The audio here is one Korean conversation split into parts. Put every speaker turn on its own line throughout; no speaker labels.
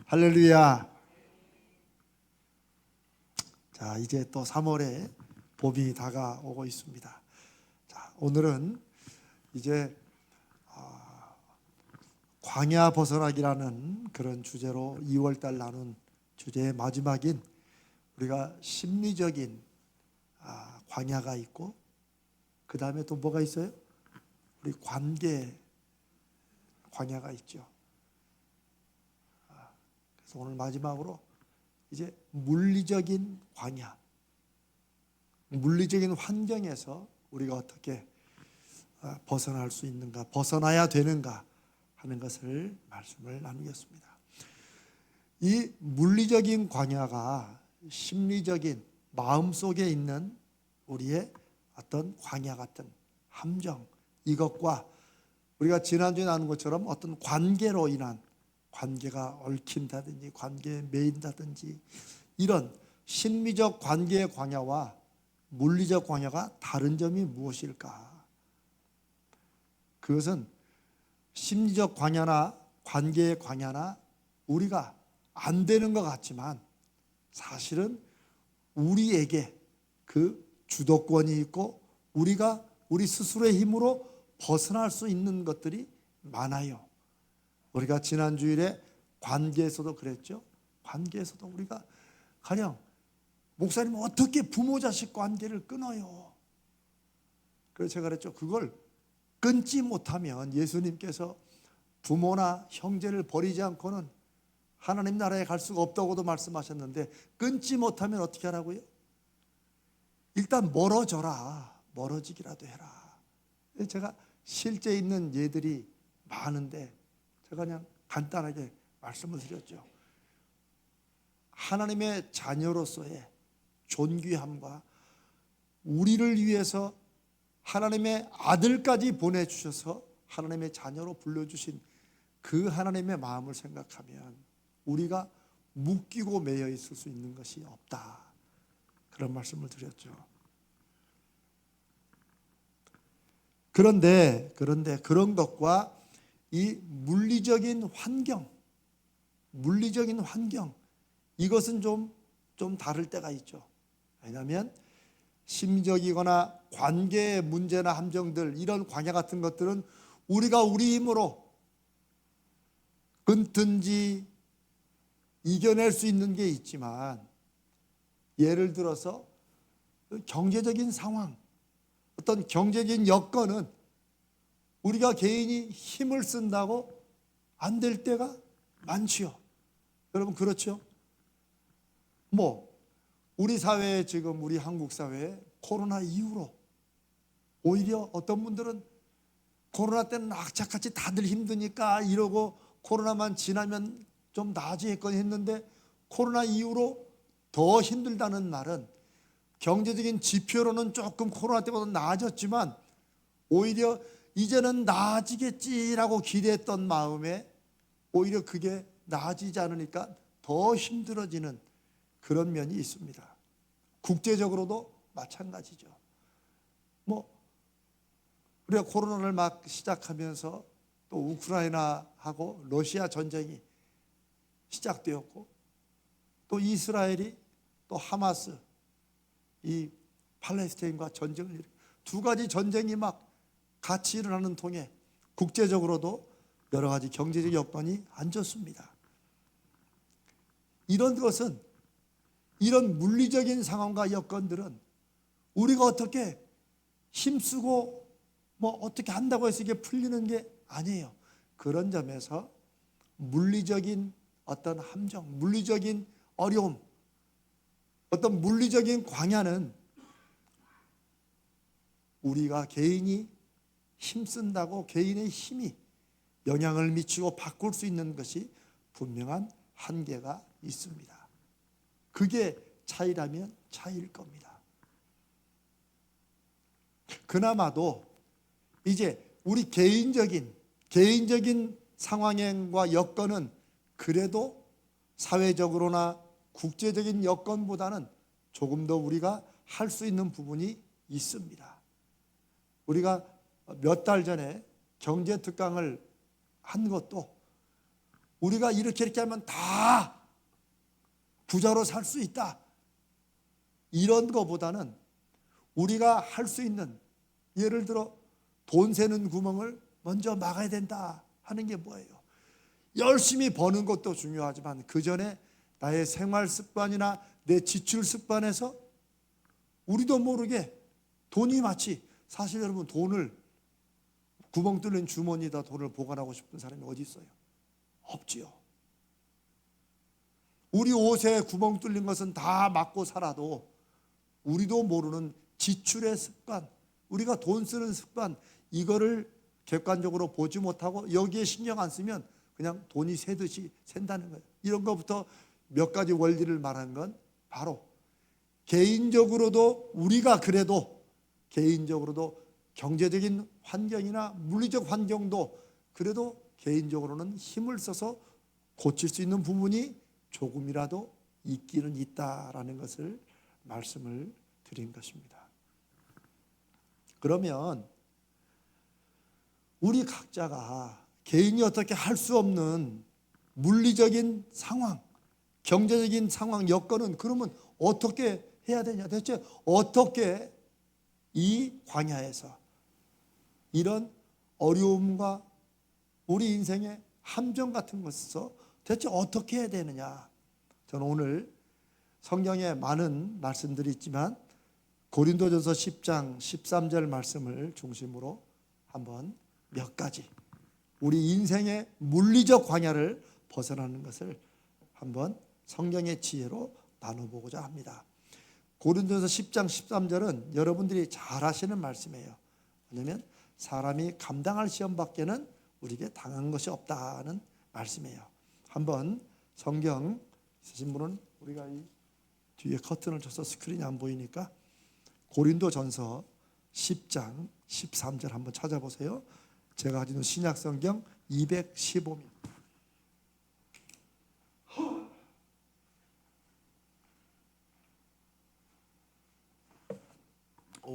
할렐루야. 자, 이제 또 3월에 봄이 다가오고 있습니다. 자, 오늘은 이제 광야 벗어나기라는 그런 주제로 2월달 나눈 주제의 마지막인 우리가 심리적인 광야가 있고, 그 다음에 또 뭐가 있어요? 우리 관계 광야가 있죠. 그래서 오늘 마지막으로 이제 물리적인 광야, 물리적인 환경에서 우리가 어떻게 벗어날 수 있는가, 벗어나야 되는가 하는 것을 말씀을 나누겠습니다. 이 물리적인 광야가 심리적인 마음속에 있는 우리의 어떤 광야 같은 함정, 이것과 우리가 지난주에 나눈 것처럼 어떤 관계로 인한, 관계가 얽힌다든지 관계에 매인다든지 이런 심리적 관계의 광야와 물리적 광야가 다른 점이 무엇일까? 그것은 심리적 광야나 관계의 광야나 우리가 안 되는 것 같지만 사실은 우리에게 그 주도권이 있고 우리가 우리 스스로의 힘으로 벗어날 수 있는 것들이 많아요. 우리가 지난 주일에 관계에서도 그랬죠. 관계에서도 우리가 가령 목사님 어떻게 부모 자식 관계를 끊어요? 그래서 제가 그랬죠. 그걸 끊지 못하면 예수님께서 부모나 형제를 버리지 않고는 하나님 나라에 갈 수가 없다고도 말씀하셨는데, 끊지 못하면 어떻게 하라고요? 일단 멀어져라. 멀어지기라도 해라. 제가 실제 있는 예들이 많은데 제가 그냥 간단하게 말씀을 드렸죠. 하나님의 자녀로서의 존귀함과 우리를 위해서 하나님의 아들까지 보내주셔서 하나님의 자녀로 불러주신 그 하나님의 마음을 생각하면 우리가 묶이고 매여 있을 수 있는 것이 없다, 그런 말씀을 드렸죠. 그런데 그런 것과 이 물리적인 환경, 이것은 좀 다를 때가 있죠. 왜냐하면 심리적이거나 관계의 문제나 함정들, 이런 광야 같은 것들은 우리가 우리 힘으로 끊든지 이겨낼 수 있는 게 있지만, 예를 들어서 경제적인 상황, 어떤 경제적인 여건은 우리가 개인이 힘을 쓴다고 안 될 때가 많지요. 여러분 그렇죠? 우리 사회에, 지금 우리 한국 사회에 코로나 이후로 오히려 어떤 분들은 코로나 때는 악착같이 다들 힘드니까 이러고 코로나만 지나면 좀 나아지겠거니 했는데, 코로나 이후로 더 힘들다는 말은 경제적인 지표로는 조금 코로나 때보다 나아졌지만 오히려 이제는 나아지겠지라고 기대했던 마음에 오히려 그게 나아지지 않으니까 더 힘들어지는 그런 면이 있습니다. 국제적으로도 마찬가지죠. 우리가 코로나를 막 시작하면서 또 우크라이나하고 러시아 전쟁이 시작되었고, 또 이스라엘이 또 하마스, 이 팔레스타인과 전쟁을, 두 가지 전쟁이 막 같이 일어나는 통에 국제적으로도 여러 가지 경제적 여건이 안 좋습니다. 이런 것은, 이런 물리적인 상황과 여건들은 우리가 어떻게 힘쓰고 어떻게 한다고 해서 이게 풀리는 게 아니에요. 그런 점에서 물리적인 어떤 함정, 물리적인 어려움, 어떤 물리적인 광야는 우리가 개인이 힘쓴다고 개인의 힘이 영향을 미치고 바꿀 수 있는 것이 분명한 한계가 있습니다. 그게 차이라면 차이일 겁니다. 그나마도 이제 우리 개인적인 상황과 여건은 그래도 사회적으로나 국제적인 여건보다는 조금 더 우리가 할 수 있는 부분이 있습니다. 우리가 몇 달 전에 경제 특강을 한 것도 우리가 이렇게 하면 다 부자로 살 수 있다, 이런 거보다는 우리가 할 수 있는, 예를 들어 돈 새는 구멍을 먼저 막아야 된다 하는 게 뭐예요? 열심히 버는 것도 중요하지만 그 전에 나의 생활 습관이나 내 지출 습관에서 우리도 모르게 돈이 마치, 사실 여러분, 돈을, 구멍 뚫린 주머니에다 돈을 보관하고 싶은 사람이 어디 있어요? 없지요. 우리 옷에 구멍 뚫린 것은 다 막고 살아도 우리도 모르는 지출의 습관, 우리가 돈 쓰는 습관, 이거를 객관적으로 보지 못하고 여기에 신경 안 쓰면 그냥 돈이 새듯이 샌다는 거예요. 이런 것부터 몇 가지 원리를 말하는 건 바로 개인적으로도, 우리가 그래도 개인적으로도 경제적인 환경이나 물리적 환경도 그래도 개인적으로는 힘을 써서 고칠 수 있는 부분이 조금이라도 있기는 있다라는 것을 말씀을 드린 것입니다. 그러면 우리 각자가 개인이 어떻게 할 수 없는 물리적인 상황, 경제적인 상황, 여건은 그러면 어떻게 해야 되냐? 대체 어떻게 이 광야에서 이런 어려움과 우리 인생의 함정 같은 것에서 대체 어떻게 해야 되느냐? 저는 오늘 성경에 많은 말씀들이 있지만 고린도전서 10장 13절 말씀을 중심으로 한번 몇 가지 우리 인생의 물리적 광야를 벗어나는 것을 한번 성경의 지혜로 나눠보고자 합니다. 고린도전서 10장 13절은 여러분들이 잘 아시는 말씀이에요. 왜냐하면 사람이 감당할 시험 밖에는 우리에게 당한 것이 없다는 말씀이에요. 한번 성경 있으신 분은 우리가 이 뒤에 커튼을 쳐서 스크린이 안 보이니까 고린도전서 10장 13절 한번 찾아보세요. 제가 가지고 있는 신약성경 215면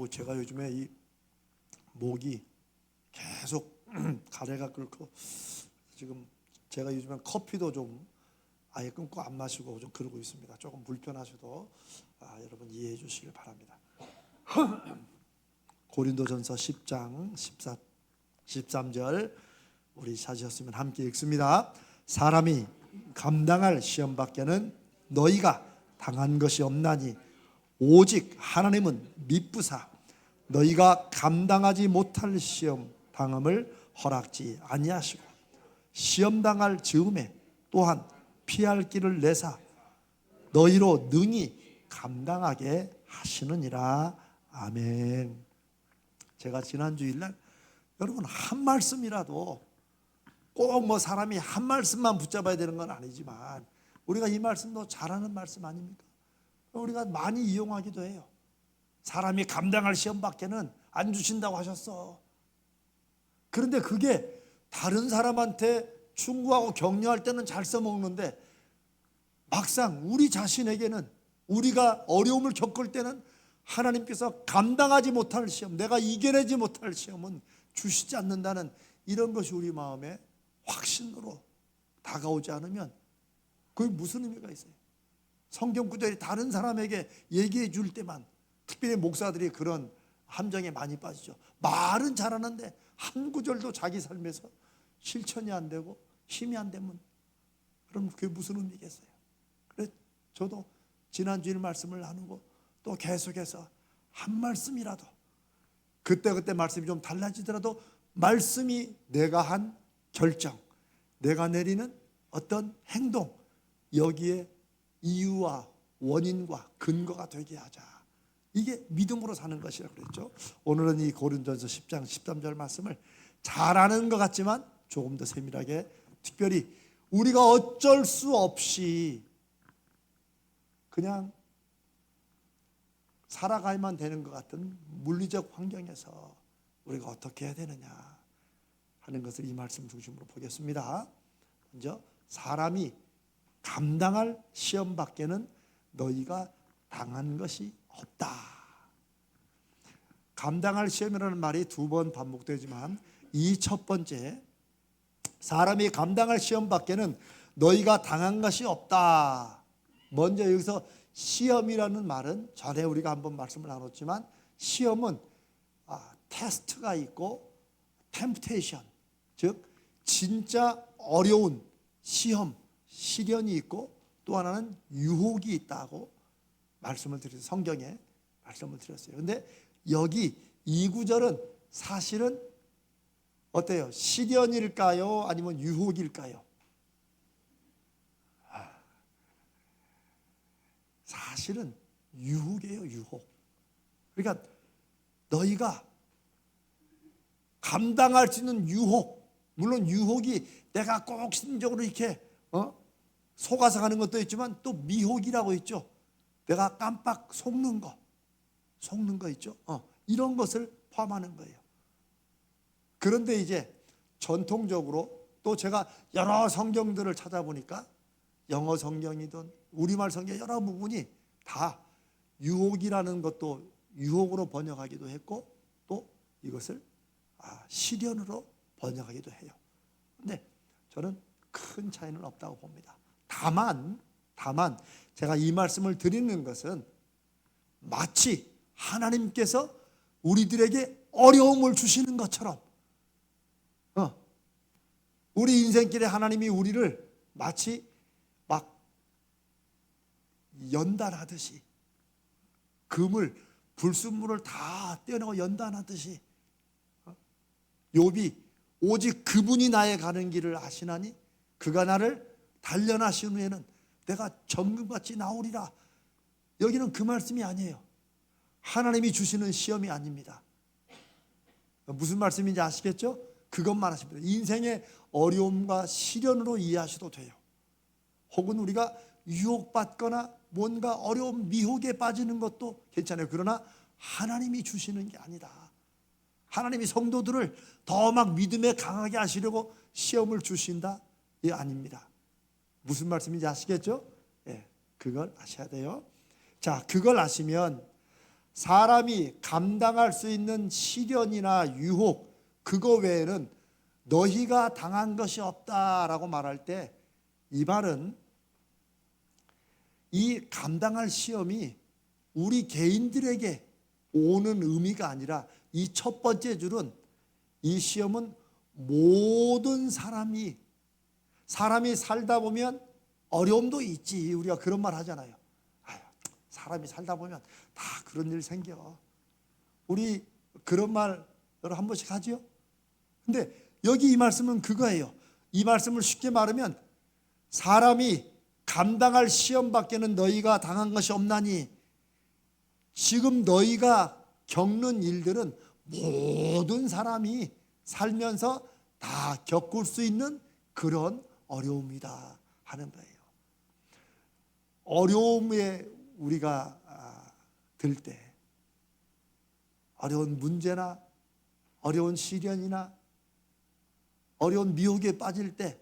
제가 요즘에 이 목이 계속 가래가 끓고 지금 제가 요즘에 커피도 좀 아예 끊고 안 마시고 좀 그러고 있습니다. 조금 불편하셔도 여러분 이해해 주시길 바랍니다. 고린도전서 10장 13절 우리 찾으셨으면 함께 읽습니다. 사람이 감당할 시험 밖에는 너희가 당한 것이 없나니 오직 하나님은 미쁘사 너희가 감당하지 못할 시험 당함을 허락지 아니하시고 시험 당할 즈음에 또한 피할 길을 내사 너희로 능히 감당하게 하시느니라. 아멘. 제가 지난 주일날 여러분 한 말씀이라도 꼭 뭐 사람이 한 말씀만 붙잡아야 되는 건 아니지만 우리가 이 말씀도 잘하는 말씀 아닙니까? 우리가 많이 이용하기도 해요. 사람이 감당할 시험 밖에는 안 주신다고 하셨어. 그런데 그게 다른 사람한테 충고하고 격려할 때는 잘 써먹는데 막상 우리 자신에게는 우리가 어려움을 겪을 때는 하나님께서 감당하지 못할 시험, 내가 이겨내지 못할 시험은 주시지 않는다는 이런 것이 우리 마음에 확신으로 다가오지 않으면 그게 무슨 의미가 있어요? 성경 구절이 다른 사람에게 얘기해 줄 때만, 특별히 목사들이 그런 함정에 많이 빠지죠. 말은 잘하는데 한 구절도 자기 삶에서 실천이 안 되고 힘이 안 되면 그럼 그게 무슨 의미겠어요? 그래서 저도 지난주일 말씀을 나누고 또 계속해서 한 말씀이라도 그때 말씀이 좀 달라지더라도 말씀이 내가 한 결정, 내가 내리는 어떤 행동, 여기에 이유와 원인과 근거가 되게 하자. 이게 믿음으로 사는 것이라고 그랬죠. 오늘은 이 고린도전서 10장 13절 말씀을 잘 아는 것 같지만 조금 더 세밀하게, 특별히 우리가 어쩔 수 없이 그냥 살아가야만 되는 것 같은 물리적 환경에서 우리가 어떻게 해야 되느냐 하는 것을 이 말씀 중심으로 보겠습니다. 먼저 사람이 감당할 시험 밖에는 너희가 당한 것이 없다. 감당할 시험이라는 말이 두 번 반복되지만 이 첫 번째 사람이 감당할 시험 밖에는 너희가 당한 것이 없다. 먼저 여기서 시험이라는 말은 전에 우리가 한번 말씀을 나눴지만 시험은 테스트가 있고 템프테이션, 즉 진짜 어려운 시험, 시련이 있고 또 하나는 유혹이 있다고 말씀을 드렸어요. 성경에 말씀을 드렸어요. 근데 여기 이 구절은 사실은 어때요? 시련일까요? 아니면 유혹일까요? 사실은 유혹이에요, 유혹. 그러니까 너희가 감당할 수 있는 유혹, 물론 유혹이 내가 꼭 심적으로 이렇게 속아서 가는 것도 있지만 또 미혹이라고 있죠. 내가 깜빡 속는 거 있죠. 이런 것을 포함하는 거예요. 그런데 이제 전통적으로 또 제가 여러 성경들을 찾아보니까 영어 성경이든 우리말 성경 여러 부분이 다 유혹이라는 것도 유혹으로 번역하기도 했고 또 이것을 시련으로 번역하기도 해요. 근데 저는 큰 차이는 없다고 봅니다. 다만 제가 이 말씀을 드리는 것은 마치 하나님께서 우리들에게 어려움을 주시는 것처럼 우리 인생길에 하나님이 우리를 마치 막 연단하듯이 금을 불순물을 다 떼어내고 연단하듯이 욥이 오직 그분이 나의 가는 길을 아시나니 그가 나를 단련하신 후에는 내가 정금같이 나오리라. 여기는 그 말씀이 아니에요. 하나님이 주시는 시험이 아닙니다. 무슨 말씀인지 아시겠죠? 그것만 하십니다. 인생의 어려움과 시련으로 이해하셔도 돼요. 혹은 우리가 유혹받거나 뭔가 어려움, 미혹에 빠지는 것도 괜찮아요. 그러나 하나님이 주시는 게 아니다. 하나님이 성도들을 더 막 믿음에 강하게 하시려고 시험을 주신다? 예, 아닙니다. 무슨 말씀인지 아시겠죠? 예, 그걸 아셔야 돼요. 자, 그걸 아시면 사람이 감당할 수 있는 시련이나 유혹, 그거 외에는 너희가 당한 것이 없다라고 말할 때 이 말은 이 감당할 시험이 우리 개인들에게 오는 의미가 아니라 이 첫 번째 줄은 이 시험은 모든 사람이 살다 보면 어려움도 있지. 우리가 그런 말 하잖아요. 사람이 살다 보면 다 그런 일 생겨. 우리 그런 말을 한 번씩 하죠. 근데 여기 이 말씀은 그거예요. 이 말씀을 쉽게 말하면 사람이 감당할 시험 밖에는 너희가 당한 것이 없나니 지금 너희가 겪는 일들은 모든 사람이 살면서 다 겪을 수 있는 그런 어려움이다 하는 거예요. 어려움에 우리가 들 때 어려운 문제나 어려운 시련이나 어려운 미혹에 빠질 때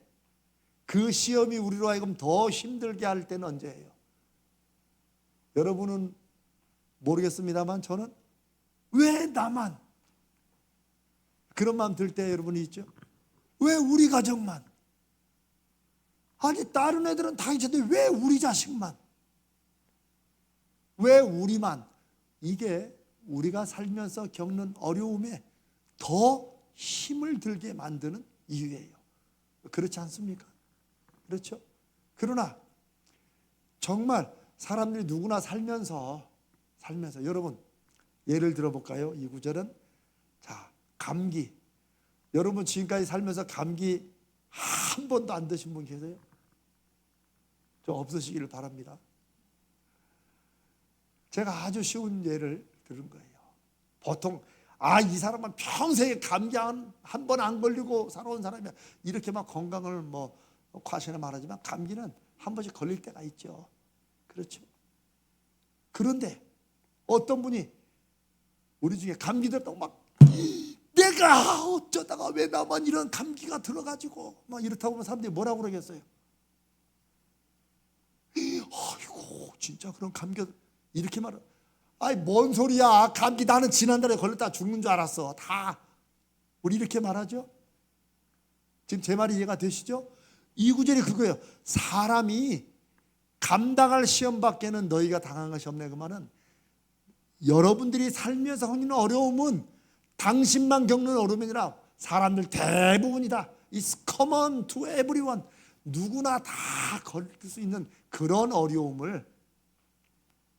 그 시험이 우리로 하여금 더 힘들게 할 때는 언제예요? 여러분은 모르겠습니다만 저는 왜 나만 그런 마음 들 때 여러분이 있죠? 왜 우리 가정만? 아니 다른 애들은 다 있는데 왜 우리 자식만? 왜 우리만? 이게 우리가 살면서 겪는 어려움에 더 힘을 들게 만드는 이유예요. 그렇지 않습니까? 그렇죠? 그러나 정말 사람들이 누구나 살면서 여러분 예를 들어볼까요? 이 구절은 자, 감기. 여러분 지금까지 살면서 감기 한 번도 안 드신 분 계세요? 좀 없으시기를 바랍니다. 제가 아주 쉬운 예를 들은 거예요. 보통 이 사람은 평생에 감기 한 번 안 걸리고 살아온 사람이야. 이렇게 막 건강을 과시나 말하지만 감기는 한 번씩 걸릴 때가 있죠. 그렇죠. 그런데 어떤 분이 우리 중에 감기 들었다고 막 내가 어쩌다가 왜 나만 이런 감기가 들어가지고 막 이렇다고 하면 사람들이 뭐라고 그러겠어요? 아이고 진짜 그런 감기 이렇게 말해. 뭔 소리야. 감기 나는 지난달에 걸렸다 죽는 줄 알았어. 다 우리 이렇게 말하죠. 지금 제 말이 이해가 되시죠? 이 구절이 그거예요. 사람이 감당할 시험 밖에는 너희가 당한 것이 없네. 그 말은 여러분들이 살면서 겪는 어려움은 당신만 겪는 어려움이 아니라 사람들 대부분이다. It's common to everyone. 누구나 다 겪을 수 있는 그런 어려움을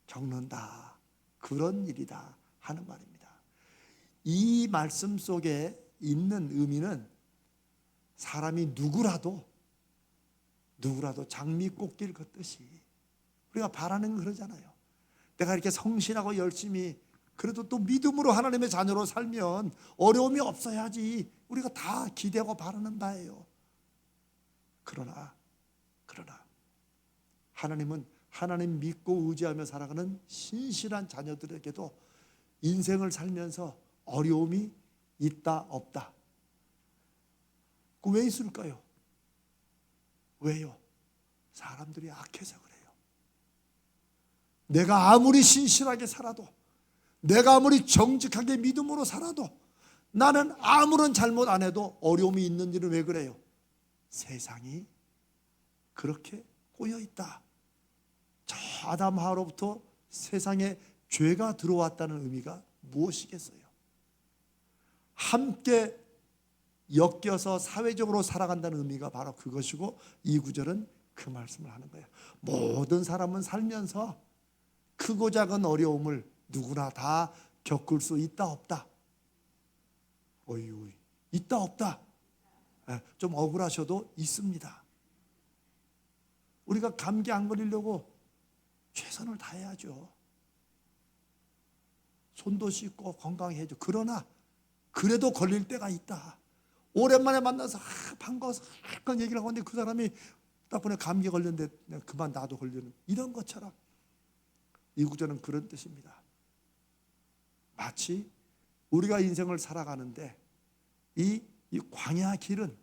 겪는다. 그런 일이다 하는 말입니다. 이 말씀 속에 있는 의미는 사람이 누구라도 장미꽃길 걷듯이 우리가 바라는 건 그러잖아요. 내가 이렇게 성실하고 열심히 그래도 또 믿음으로 하나님의 자녀로 살면 어려움이 없어야지 우리가 다 기대하고 바라는 바예요. 그러나 하나님은 하나님 믿고 의지하며 살아가는 신실한 자녀들에게도 인생을 살면서 어려움이 있다 없다. 그 왜 있을까요? 왜요? 사람들이 악해서 그래요. 내가 아무리 신실하게 살아도, 내가 아무리 정직하게 믿음으로 살아도, 나는 아무런 잘못 안 해도 어려움이 있는 일은 왜 그래요? 세상이 그렇게 꼬여 있다. 저 아담 하와로부터 세상에 죄가 들어왔다는 의미가 무엇이겠어요? 함께 엮여서 사회적으로 살아간다는 의미가 바로 그것이고, 이 구절은 그 말씀을 하는 거예요. 모든 사람은 살면서 크고 작은 어려움을 누구나 다 겪을 수 있다 없다? 어이, 있다 없다? 좀 억울하셔도 있습니다. 우리가 감기 안 걸리려고 최선을 다해야죠. 손도 씻고 건강해야죠. 그러나 그래도 걸릴 때가 있다. 오랜만에 만나서 반가워서 그런 얘기를 하고 있는데 그 사람이 딱 감기 걸렸는데 그만 나도 걸리는 이런 것처럼 이 구절은 그런 뜻입니다. 마치 우리가 인생을 살아가는데 이 광야 길은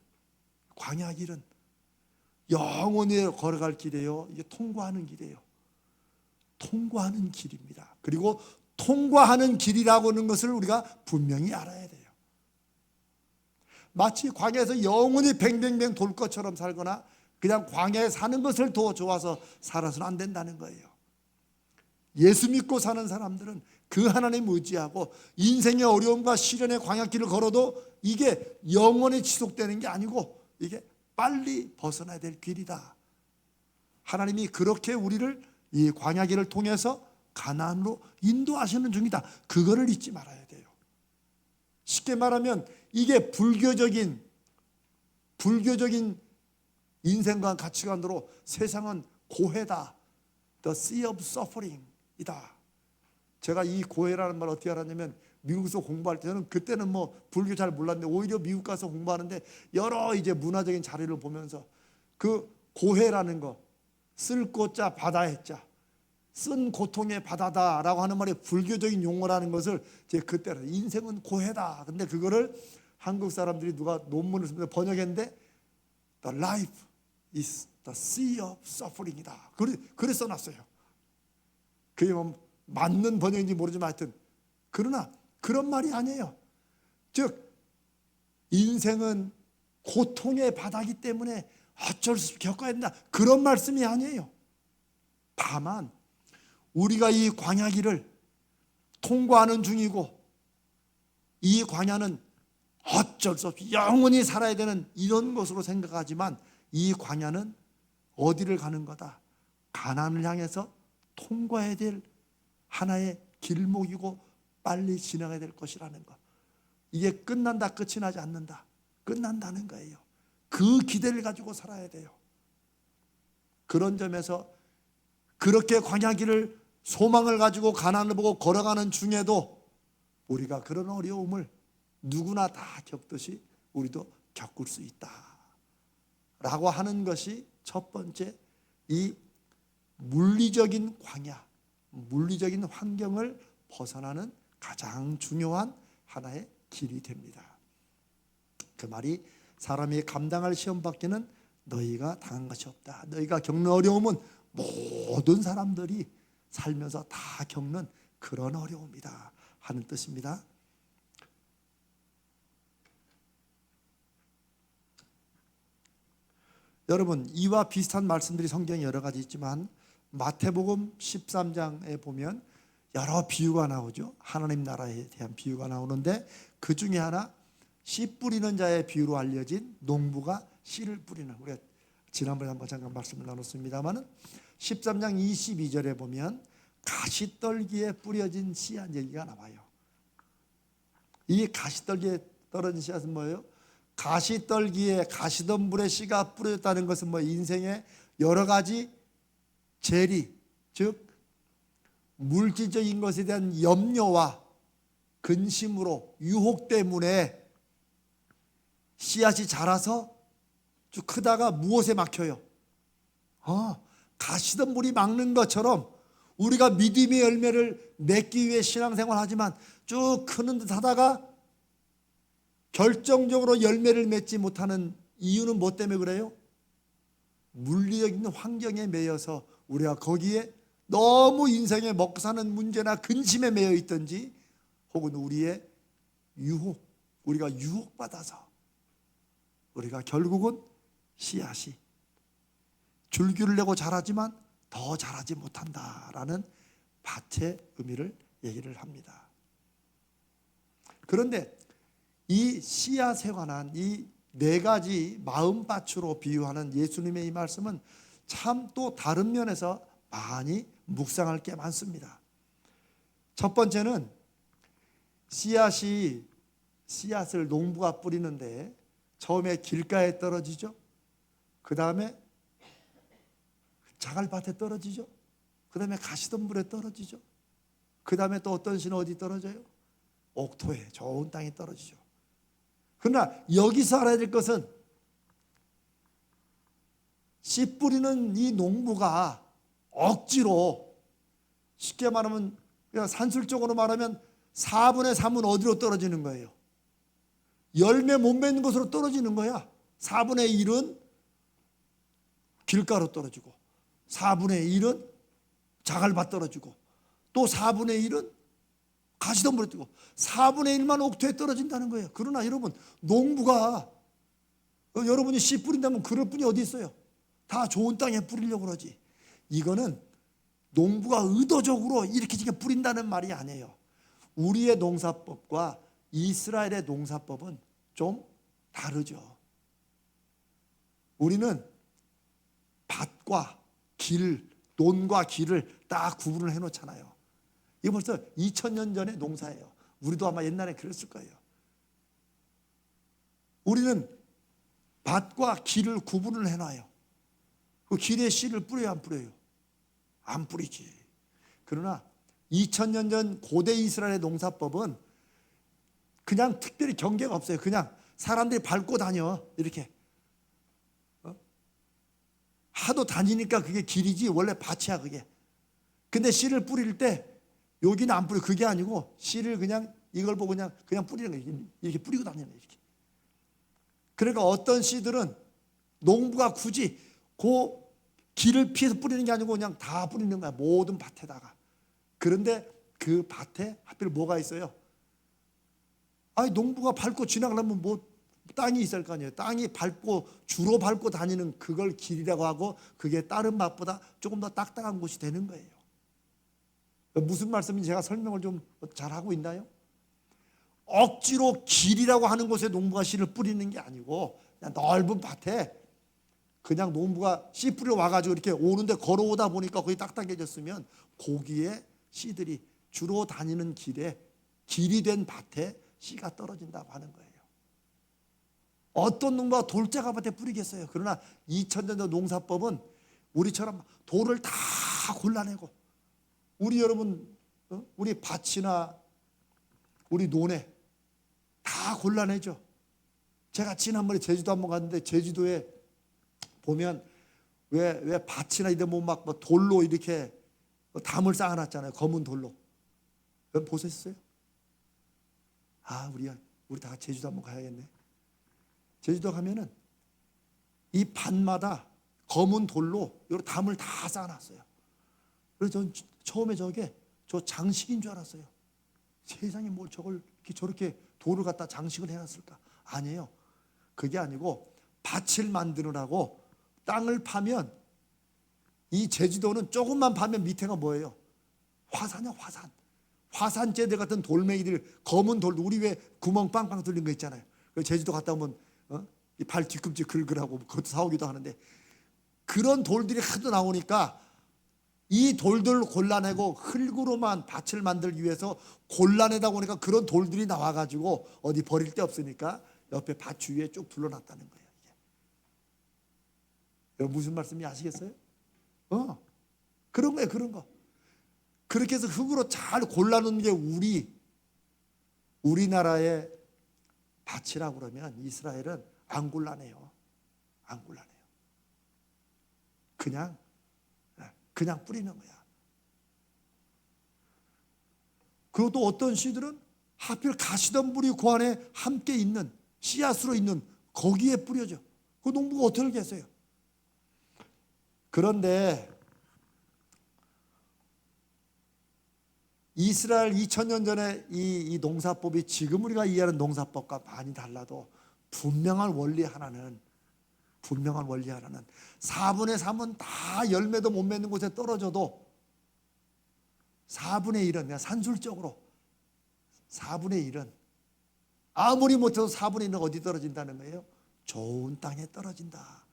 영원히 걸어갈 길이에요. 이게 통과하는 길이에요. 통과하는 길입니다. 그리고 통과하는 길이라고 하는 것을 우리가 분명히 알아야 돼요. 마치 광야에서 영원히 뱅뱅뱅 돌 것처럼 살거나 그냥 광야에 사는 것을 더 좋아서 살아서는 안 된다는 거예요. 예수 믿고 사는 사람들은 그 하나님 의지하고 인생의 어려움과 시련의 광야길을 걸어도 이게 영원히 지속되는 게 아니고 이게 빨리 벗어나야 될 길이다. 하나님이 그렇게 우리를 이 광야길을 통해서 가나안으로 인도하시는 중이다. 그거를 잊지 말아야 돼요. 쉽게 말하면 이게 불교적인 인생관 가치관으로 세상은 고해다. The sea of suffering 이다. 제가 이 고해라는 말 어떻게 알았냐면 미국에서 공부할 때는 그때는 뭐 불교 잘 몰랐는데 오히려 미국 가서 공부하는데 여러 이제 문화적인 자료를 보면서 그 고해라는 거 쓸 고자 바다의 자 쓴 고통의 바다다라고 하는 말이 불교적인 용어라는 것을 제가 그때는 인생은 고해다. 근데 그거를 한국 사람들이 누가 논문을 쓰면서 번역했는데 The life is the sea of suffering이다. 그래 써놨어요. 그게 뭐 맞는 번역인지 모르지만 하여튼 그러나 그런 말이 아니에요. 즉 인생은 고통의 바다이기 때문에 어쩔 수 없이 겪어야 된다. 그런 말씀이 아니에요. 다만 우리가 이 광야길을 통과하는 중이고 이 광야는 어쩔 수 없이 영원히 살아야 되는 이런 것으로 생각하지만 이 광야는 어디를 가는 거다? 가나안을 향해서 통과해야 될 하나의 길목이고 빨리 지나가야 될 것이라는 것. 이게 끝난다 끝이 나지 않는다. 끝난다는 거예요. 그 기대를 가지고 살아야 돼요. 그런 점에서 그렇게 광야길을 소망을 가지고 가나안을 보고 걸어가는 중에도 우리가 그런 어려움을 누구나 다 겪듯이 우리도 겪을 수 있다 라고 하는 것이 첫 번째 이 물리적인 광야, 물리적인 환경을 벗어나는 가장 중요한 하나의 길이 됩니다. 그 말이 사람이 감당할 시험 밖에는 너희가 당한 것이 없다. 너희가 겪는 어려움은 모든 사람들이 살면서 다 겪는 그런 어려움이다 하는 뜻입니다. 여러분, 이와 비슷한 말씀들이 성경에 여러 가지 있지만 마태복음 13장에 보면 여러 비유가 나오죠. 하나님 나라에 대한 비유가 나오는데 그 중에 하나, 씨 뿌리는 자의 비유로 알려진 농부가 씨를 뿌리는, 우리가 지난번에 한번 잠깐 말씀을 나눴습니다만 13장 22절에 보면 가시떨기에 뿌려진 씨앗 얘기가 나와요. 이 가시떨기에 떨어진 씨앗은 뭐예요? 가시떨기에 가시덤불에 씨가 뿌려졌다는 것은 뭐 인생의 여러 가지 재리, 즉 물질적인 것에 대한 염려와 근심으로 유혹 때문에 씨앗이 자라서 쭉 크다가 무엇에 막혀요? 가시덤불이 막는 것처럼 우리가 믿음의 열매를 맺기 위해 신앙생활을 하지만 쭉 크는 듯 하다가 결정적으로 열매를 맺지 못하는 이유는 뭐 때문에 그래요? 물리적인 환경에 매여서 우리가 거기에 너무 인생에 먹고 사는 문제나 근심에 매여 있든지, 혹은 우리의 유혹, 우리가 유혹받아서 우리가 결국은 씨앗이 줄기를 내고 자라지만 더 자라지 못한다라는 밭의 의미를 얘기를 합니다. 그런데 이 씨앗에 관한 이 네 가지 마음밭으로 비유하는 예수님의 이 말씀은 참 또 다른 면에서 많이 묵상할 게 많습니다. 첫 번째는 씨앗을 농부가 뿌리는데 처음에 길가에 떨어지죠. 그 다음에 자갈밭에 떨어지죠. 그 다음에 가시덤불에 떨어지죠. 그 다음에 또 어떤 씨는 어디 떨어져요? 옥토에, 좋은 땅에 떨어지죠. 그러나 여기서 알아야 될 것은 씨 뿌리는 이 농부가 억지로, 쉽게 말하면 그냥 산술적으로 말하면 4분의 3은 어디로 떨어지는 거예요? 열매 못 맺는 곳으로 떨어지는 거야. 4분의 1은 길가로 떨어지고, 4분의 1은 자갈밭 떨어지고, 또 4분의 1은 가시덤불에 뜨고, 4분의 1만 옥토에 떨어진다는 거예요. 그러나 여러분, 농부가 여러분이 씨 뿌린다면 그럴 뿐이 어디 있어요? 다 좋은 땅에 뿌리려고 그러지. 이거는 농부가 의도적으로 이렇게 뿌린다는 말이 아니에요. 우리의 농사법과 이스라엘의 농사법은 좀 다르죠. 우리는 밭과 길, 논과 길을 딱 구분을 해놓잖아요. 이거 벌써 2000년 전의 농사예요. 우리도 아마 옛날에 그랬을 거예요. 우리는 밭과 길을 구분을 해놔요. 그 길에 씨를 뿌려요, 안 뿌려요? 안 뿌리지. 그러나 2000년 전 고대 이스라엘의 농사법은 그냥 특별히 경계가 없어요. 그냥 사람들이 밟고 다녀, 이렇게. 하도 다니니까 그게 길이지 원래 밭이야 그게. 근데 씨를 뿌릴 때 여기는 안 뿌려. 그게 아니고 씨를 그냥 이걸 보고 그냥 뿌리는 거예요. 이렇게 뿌리고 다니는 거예요. 이렇게. 그러니까 어떤 씨들은 농부가 굳이 그 길을 피해서 뿌리는 게 아니고 그냥 다 뿌리는 거야. 모든 밭에다가. 그런데 그 밭에 하필 뭐가 있어요? 아니 농부가 밟고 지나가려면 뭐 땅이 있을 거 아니에요. 땅이 밟고 주로 밟고 다니는 그걸 길이라고 하고, 그게 다른 밭보다 조금 더 딱딱한 곳이 되는 거예요. 무슨 말씀인지 제가 설명을 좀 잘하고 있나요? 억지로 길이라고 하는 곳에 농부가 씨를 뿌리는 게 아니고 그냥 넓은 밭에 그냥 농부가 씨 뿌려 와가지고 이렇게 오는데 걸어오다 보니까 거기 딱딱해졌으면 거기에 씨들이 주로 다니는 길에, 길이 된 밭에 씨가 떨어진다고 하는 거예요. 어떤 농부가 돌짝한 밭에 뿌리겠어요? 그러나 2000년대 농사법은 우리처럼 돌을 다 골라내고, 우리 여러분 우리 밭이나 우리 논에 다 골라내죠. 제가 지난번에 제주도 한번 갔는데 제주도에 보면 왜 밭이나 이런 막 돌로 이렇게 담을 쌓아놨잖아요. 검은 돌로. 여러분 보셨어요? 아, 우리 다 제주도 한번 가야겠네. 제주도 가면은 이 밭마다 검은 돌로 여러 담을 다 쌓아놨어요. 그래서 전 처음에 저 장식인 줄 알았어요. 세상에 뭘 저걸 저렇게 돌을 갖다 장식을 해놨을까? 아니에요. 그게 아니고 밭을 만드느라고 땅을 파면 이 제주도는 조금만 파면 밑에가 뭐예요? 화산이야, 화산. 화산재들 같은 돌멩이들, 검은 돌, 우리 왜 구멍 빵빵 뚫린 거 있잖아요. 제주도 갔다 오면 이 발 뒤꿈치 긁으라고 그것도 사오기도 하는데, 그런 돌들이 하도 나오니까 이 돌들을 골라내고 흙으로만 밭을 만들기 위해서 골라내다 보니까 그런 돌들이 나와가지고 어디 버릴 데 없으니까 옆에 밭 주위에 쭉 둘러놨다는 거예요. 여러분 무슨 말씀인지 아시겠어요? 그런 거예요, 그런 거. 그렇게 해서 흙으로 잘 골라놓는 게 우리나라의 밭이라고 그러면 이스라엘은 안 골라내요. 안 골라내요. 그냥 뿌리는 거야. 그리고 또 어떤 씨들은 하필 가시덤불이 그 안에 함께 있는 씨앗으로 있는 거기에 뿌려져. 그 농부가 어떻게 하겠어요? 그런데 이스라엘 2000년 전에 이 농사법이 지금 우리가 이해하는 농사법과 많이 달라도 분명한 원리 하나는 4분의 3은 다 열매도 못 맺는 곳에 떨어져도 4분의 1은, 내가 산술적으로 4분의 1은 아무리 못해도 4분의 1은 어디 떨어진다는 거예요? 좋은 땅에 떨어진다.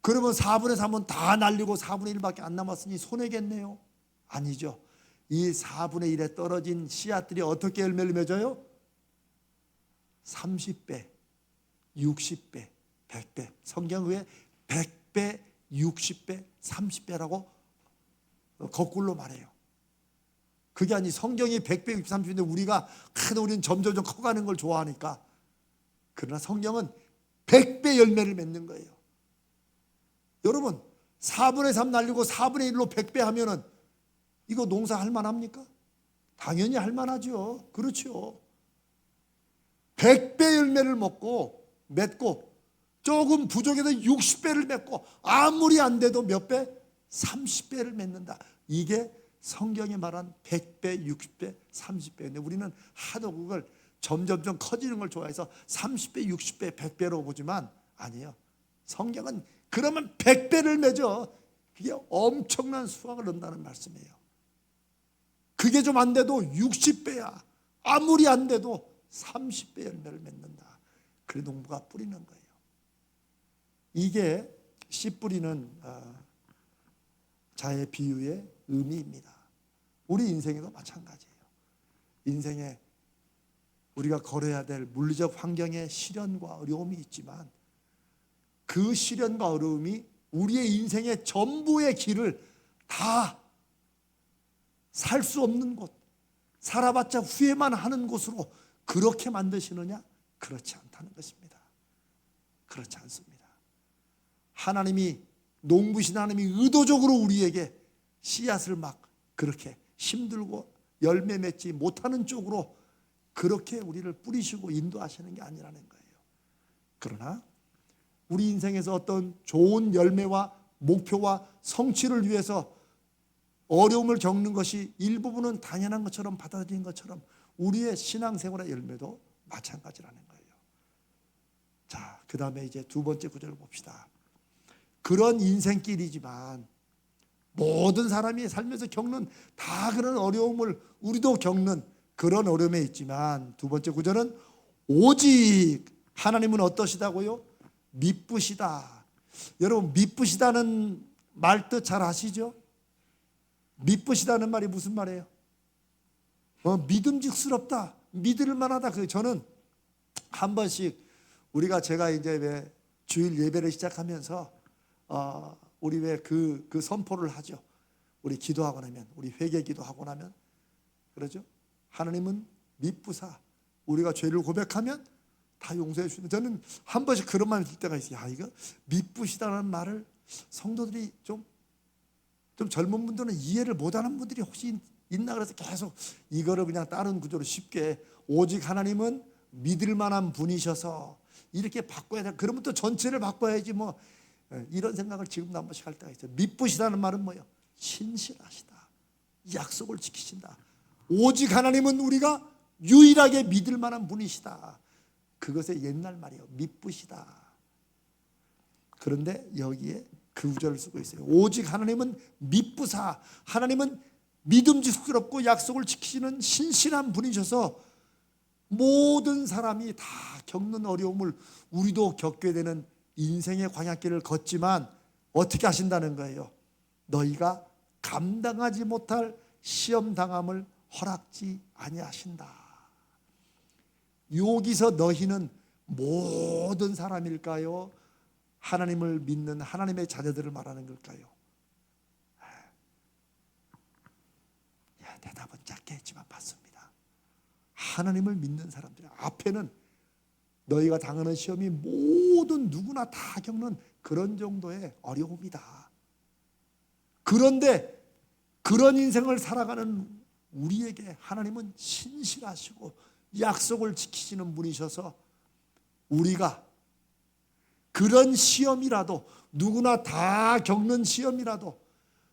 그러면 4분의 3은 다 날리고 4분의 1밖에 안 남았으니 손해겠네요? 아니죠. 이 4분의 1에 떨어진 씨앗들이 어떻게 열매를 맺어요? 30배, 60배, 100배. 성경 왜 100배, 60배, 30배라고 거꾸로 말해요. 그게 아니, 성경이 100배, 60배, 30배인데 우리는 점점 커가는 걸 좋아하니까. 그러나 성경은 100배 열매를 맺는 거예요. 여러분 4분의 3 날리고 4분의 1로 100배 하면은 이거 농사 할 만합니까? 당연히 할 만하죠. 그렇죠. 100배 열매를 맺고 조금 부족해서 60배를 맺고 아무리 안 돼도 몇 배? 30배를 맺는다. 이게 성경이 말한 100배, 60배, 30배인데 우리는 하도 그걸 점점 커지는 걸 좋아해서 30배, 60배, 100배로 보지만 아니에요. 성경은 그러면 100배를 맺어. 그게 엄청난 수확을 얻는다는 말씀이에요. 그게 좀 안 돼도 60배야. 아무리 안 돼도 30배 열매를 맺는다. 그래 농부가 뿌리는 거예요. 이게 씨 뿌리는 자의 비유의 의미입니다. 우리 인생에도 마찬가지예요. 인생에 우리가 걸어야 될 물리적 환경의 시련과 어려움이 있지만 그 시련과 어려움이 우리의 인생의 전부의 길을 다 살 수 없는 곳, 살아봤자 후회만 하는 곳으로 그렇게 만드시느냐? 그렇지 않다는 것입니다. 그렇지 않습니다. 하나님이, 농부신 하나님이 의도적으로 우리에게 씨앗을 막 그렇게 힘들고 열매 맺지 못하는 쪽으로 그렇게 우리를 뿌리시고 인도하시는 게 아니라는 거예요. 그러나 우리 인생에서 어떤 좋은 열매와 목표와 성취를 위해서 어려움을 겪는 것이 일부분은 당연한 것처럼 받아들인 것처럼 우리의 신앙생활의 열매도 마찬가지라는 거예요. 자, 그 다음에 이제 두 번째 구절을 봅시다. 그런 인생길이지만 모든 사람이 살면서 겪는 다 그런 어려움을 우리도 겪는 그런 어려움에 있지만 두 번째 구절은 오직 하나님은 어떠시다고요? 미쁘시다. 여러분 미쁘시다는 말 뜻 잘 아시죠? 미쁘시다는 말이 무슨 말이에요? 믿음직스럽다, 믿을 만하다. 저는 한 번씩 제가 이제 왜 주일 예배를 시작하면서 우리 왜 그 선포를 하죠. 우리 기도하고 나면, 우리 회개 기도하고 나면 그러죠. 하나님은 미쁘사, 우리가 죄를 고백하면 다 용서해 주시는. 저는 한 번씩 그런 말이 들 때가 있어요. 이거 미쁘시다는 말을 성도들이 좀 젊은 분들은 이해를 못하는 분들이 혹시 있나 그래서 계속 이거를 그냥 다른 구조로 쉽게 오직 하나님은 믿을 만한 분이셔서 이렇게 바꿔야 돼. 그러면 또 전체를 바꿔야지 뭐, 이런 생각을 지금도 한 번씩 할 때가 있어요. 미쁘시다는 말은 뭐예요? 신실하시다, 약속을 지키신다. 오직 하나님은 우리가 유일하게 믿을 만한 분이시다. 그것의 옛날 말이에요. 미쁘시다. 그런데 여기에 그 구절을 쓰고 있어요. 오직 하나님은 미쁘사, 하나님은 믿음직스럽고 약속을 지키시는 신실한 분이셔서 모든 사람이 다 겪는 어려움을 우리도 겪게 되는 인생의 광야길을 걷지만 어떻게 하신다는 거예요? 너희가 감당하지 못할 시험 당함을 허락지 아니하신다. 여기서 너희는 모든 사람일까요? 하나님을 믿는 하나님의 자녀들을 말하는 걸까요? 대답은 짧게 했지만 맞습니다. 하나님을 믿는 사람들 앞에는 너희가 당하는 시험이 모든 누구나 다 겪는 그런 정도의 어려움이다. 그런데 그런 인생을 살아가는 우리에게 하나님은 신실하시고 약속을 지키시는 분이셔서 우리가 그런 시험이라도, 누구나 다 겪는 시험이라도,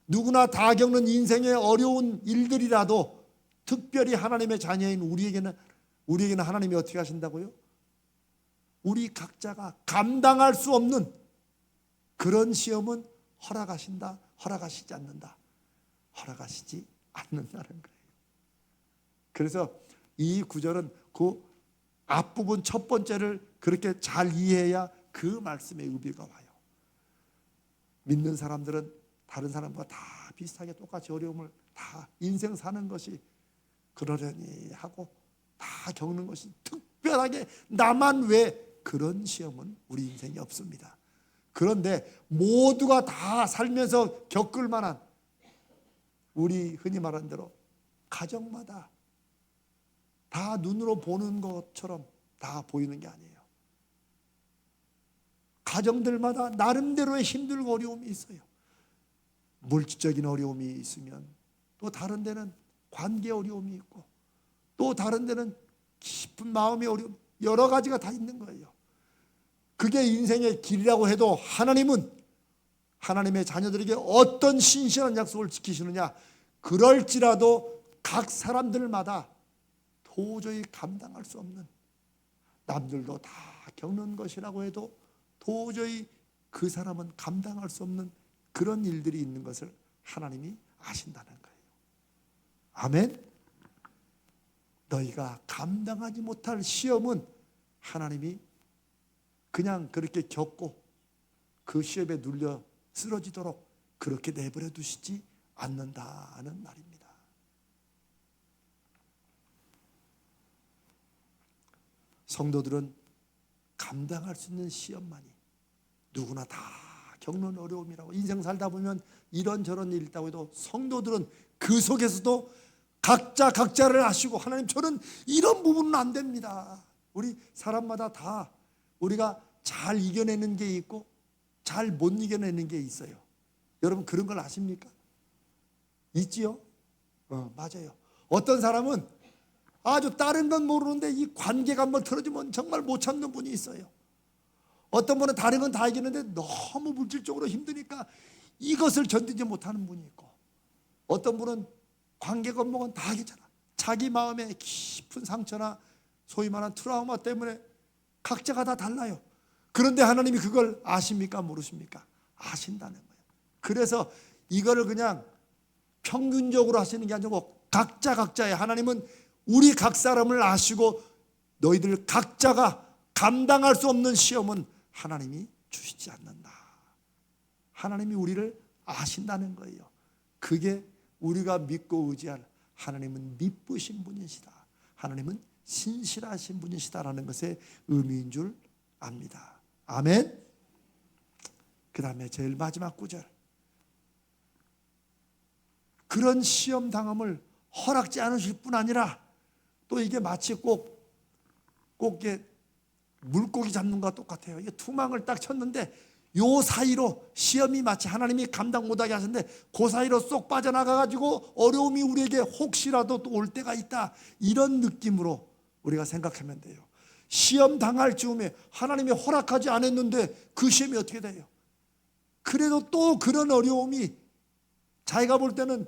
누구나 다 겪는 인생의 어려운 일들이라도 특별히 하나님의 자녀인 우리에게는 하나님이 어떻게 하신다고요? 우리 각자가 감당할 수 없는 그런 시험은 허락하시지 않는다. 허락하시지 않는다는 거예요. 그래서 이 구절은 그 앞부분 첫 번째를 그렇게 잘 이해해야 그 말씀의 의미가 와요. 믿는 사람들은 다른 사람과 다 비슷하게 똑같이 어려움을 다 인생 사는 것이 그러려니 하고 다 겪는 것이 특별하게 나만 왜 그런 시험은 우리 인생에 없습니다. 그런데 모두가 다 살면서 겪을 만한 우리 흔히 말하는 대로 가정마다 다 눈으로 보는 것처럼 다 보이는 게 아니에요. 가정들마다 나름대로의 힘들고 어려움이 있어요. 물질적인 어려움이 있으면 또 다른 데는 관계 어려움이 있고 또 다른 데는 깊은 마음의 어려움, 여러 가지가 다 있는 거예요. 그게 인생의 길이라고 해도 하나님은 하나님의 자녀들에게 어떤 신실한 약속을 지키시느냐, 그럴지라도 각 사람들마다 도저히 감당할 수 없는, 남들도 다 겪는 것이라고 해도 도저히 그 사람은 감당할 수 없는 그런 일들이 있는 것을 하나님이 아신다는 거예요. 아멘. 너희가 감당하지 못할 시험은 하나님이 그냥 그렇게 겪고 그 시험에 눌려 쓰러지도록 그렇게 내버려 두시지 않는다는 말입니다. 성도들은 감당할 수 있는 시험만이, 누구나 다 겪는 어려움이라고, 인생 살다 보면 이런저런 일이 있다고 해도 성도들은 그 속에서도 각자 각자를 아시고, 하나님 저는 이런 부분은 안 됩니다. 우리 사람마다 다 우리가 잘 이겨내는 게 있고 잘 못 이겨내는 게 있어요. 여러분 그런 걸 아십니까? 있지요? 맞아요. 어떤 사람은 아주 다른 건 모르는데 이 관계가 한번 틀어지면 정말 못 참는 분이 있어요. 어떤 분은 다른 건 다 이기는데 너무 물질적으로 힘드니까 이것을 견디지 못하는 분이 있고, 어떤 분은 관계 건목은 다 이기잖아. 자기 마음에 깊은 상처나 소위 말하는 트라우마 때문에 각자가 다 달라요. 그런데 하나님이 그걸 아십니까? 모르십니까? 아신다는 거예요. 그래서 이거를 그냥 평균적으로 하시는 게 아니고 각자 각자의, 하나님은 우리 각 사람을 아시고 너희들 각자가 감당할 수 없는 시험은 하나님이 주시지 않는다. 하나님이 우리를 아신다는 거예요. 그게 우리가 믿고 의지할 하나님은 미쁘신 분이시다, 하나님은 신실하신 분이시다라는 것의 의미인 줄 압니다. 아멘. 그 다음에 제일 마지막 구절, 그런 시험 당함을 허락지 않으실 뿐 아니라 또 이게 마치 꼭 이게 물고기 잡는 것과 똑같아요. 이게 투망을 딱 쳤는데 요 사이로 시험이 마치 하나님이 감당 못하게 하셨는데 그 사이로 쏙 빠져나가가지고 어려움이 우리에게 혹시라도 또 올 때가 있다, 이런 느낌으로 우리가 생각하면 돼요. 시험 당할 즈음에 하나님이 허락하지 않았는데 그 시험이 어떻게 돼요? 그래도 또 그런 어려움이 자기가 볼 때는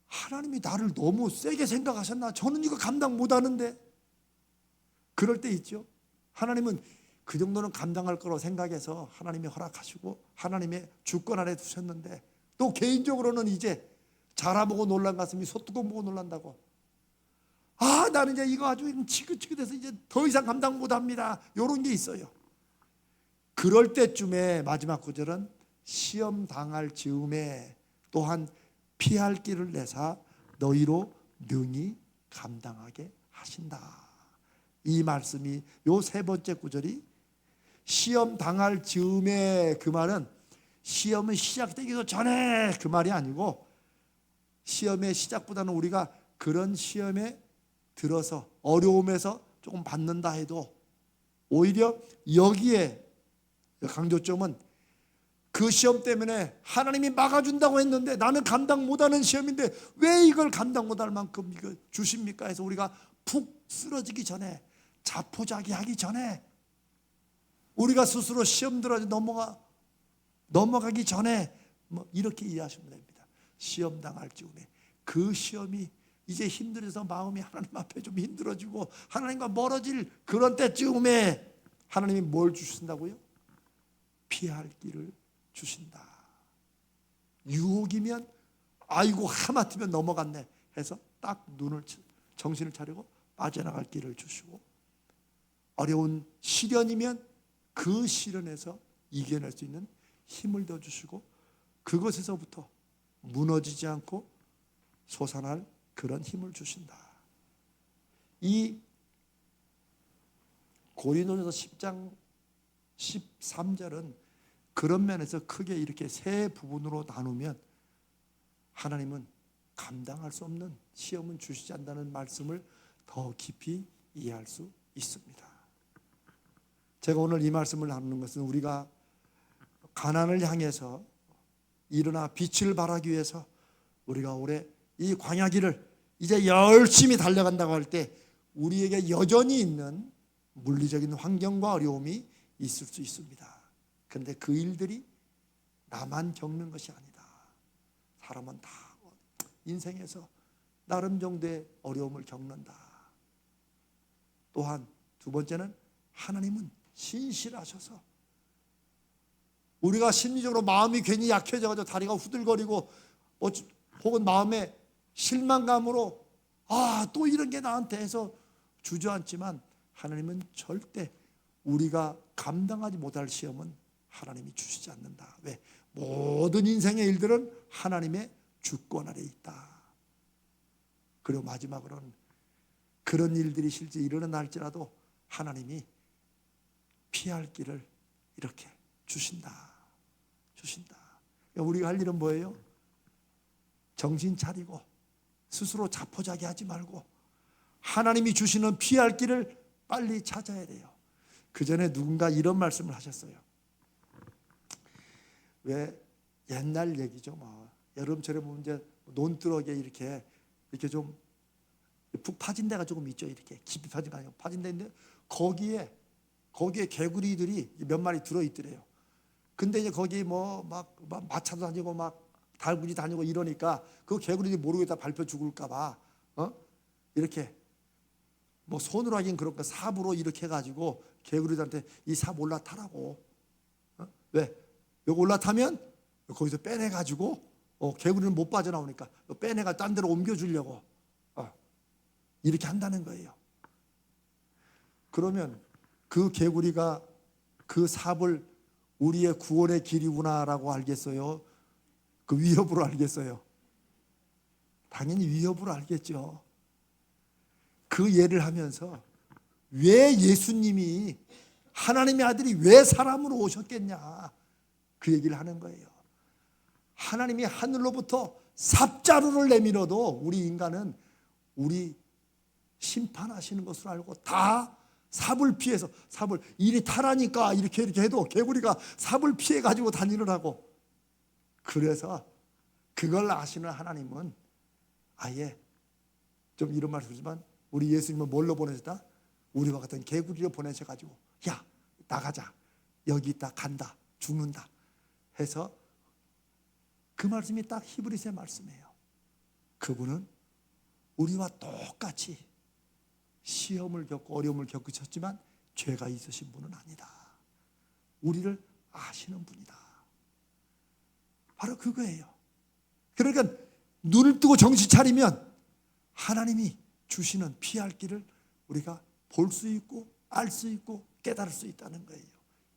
하나님이 나를 너무 세게 생각하셨나? 저는 이거 감당 못하는데. 그럴 때 있죠. 하나님은 그 정도는 감당할 거라고 생각해서 하나님이 허락하시고 하나님의 주권 아래 두셨는데, 또 개인적으로는 이제 자라보고 놀란 가슴이 소뚜껑 보고 놀란다고, 나는 이제 이거 아주 지긋지긋해서 이제 더 이상 감당 못합니다, 이런 게 있어요. 그럴 때쯤에 마지막 구절은 시험 당할 즈음에 또한 피할 길을 내사 너희로 능히 감당하게 하신다. 이 말씀이, 요 세 번째 구절이 시험 당할 즈음에, 그 말은 시험은 시작되기도 전에 그 말이 아니고, 시험의 시작보다는 우리가 그런 시험에 들어서 어려움에서 조금 받는다 해도 오히려 여기에 강조점은 그 시험 때문에 하나님이 막아준다고 했는데 나는 감당 못하는 시험인데 왜 이걸 감당 못할 만큼 이거 주십니까 해서 우리가 푹 쓰러지기 전에, 자포자기하기 전에, 우리가 스스로 시험 들어 넘어가기 전에 이렇게 이해하시면 됩니다. 시험 당할 즈음에, 그 시험이 이제 힘들어서 마음이 하나님 앞에 좀 힘들어지고 하나님과 멀어질 그런 때쯤에 하나님이 뭘 주신다고요? 피할 길을 주신다. 유혹이면 아이고 하마터면 넘어갔네 해서 딱 정신을 차리고 빠져나갈 길을 주시고, 어려운 시련이면 그 시련에서 이겨낼 수 있는 힘을 더 주시고, 그것에서부터 무너지지 않고 솟아날 그런 힘을 주신다. 이 고린도전서 10장 13절은 그런 면에서 크게 이렇게 세 부분으로 나누면 하나님은 감당할 수 없는 시험은 주시지 않는다는 말씀을 더 깊이 이해할 수 있습니다. 제가 오늘 이 말씀을 나누는 것은 우리가 가난을 향해서 일어나 빛을 발하기 위해서 우리가 올해 이 광야길을 이제 열심히 달려간다고 할 때 우리에게 여전히 있는 물리적인 환경과 어려움이 있을 수 있습니다. 그런데 그 일들이 나만 겪는 것이 아니다. 사람은 다 인생에서 나름 정도의 어려움을 겪는다. 또한 두 번째는 하나님은 신실하셔서 우리가 심리적으로 마음이 괜히 약해져가지고 다리가 후들거리고 혹은 마음에 실망감으로 또 이런 게 나한테 해서 주저앉지만, 하나님은 절대 우리가 감당하지 못할 시험은 하나님이 주시지 않는다. 왜? 모든 인생의 일들은 하나님의 주권 아래 있다. 그리고 마지막으로는 그런 일들이 실제 일어날지라도 하나님이 피할 길을 이렇게 주신다. 그러니까 우리가 할 일은 뭐예요? 정신 차리고 스스로 자포자기하지 말고 하나님이 주시는 피할 길을 빨리 찾아야 돼요. 그 전에 누군가 이런 말씀을 하셨어요. 왜 옛날 얘기죠. 여름철에 보면 이제 논두렁에 이렇게 좀 푹 파진 데가 조금 있죠. 이렇게 깊이 파진 거 아니고 파진 데인데 거기에 개구리들이 몇 마리 들어 있더래요. 근데 이제 거기 막 마차도 다니고 막 달구지 다니고 이러니까 그 개구리들이 모르겠다 밟혀 죽을까봐 이렇게 손으로 하긴 그렇고 삽으로 이렇게 해가지고 개구리들한테 이 삽 올라타라고. 왜? 여기 올라타면 거기서 빼내가지고 개구리는 못 빠져나오니까 빼내가 딴 데로 옮겨주려고 이렇게 한다는 거예요. 그러면 그 개구리가 그 삽을 우리의 구원의 길이구나라고 알겠어요? 그 위협으로 알겠어요? 당연히 위협으로 알겠죠. 그 예를 하면서 왜 예수님이 하나님의 아들이 왜 사람으로 오셨겠냐 그 얘기를 하는 거예요. 하나님이 하늘로부터 삽자루를 내밀어도 우리 인간은 우리 심판하시는 것으로 알고 다 삽을 피해서 삽을 이리 타라니까 이렇게 해도 개구리가 삽을 피해 가지고 다니느라고. 그래서 그걸 아시는 하나님은 아예 좀 이런 말씀이지만 우리 예수님은 뭘로 보내셨다? 우리와 같은 개구리로 보내셔가지고 야 나가자, 여기 있다 간다 죽는다 해서 그 말씀이 딱 히브리서의 말씀이에요. 그분은 우리와 똑같이 시험을 겪고 어려움을 겪으셨지만 죄가 있으신 분은 아니다. 우리를 아시는 분이다. 바로 그거예요. 그러니까 눈을 뜨고 정신 차리면 하나님이 주시는 피할 길을 우리가 볼 수 있고 알 수 있고 깨달을 수 있다는 거예요.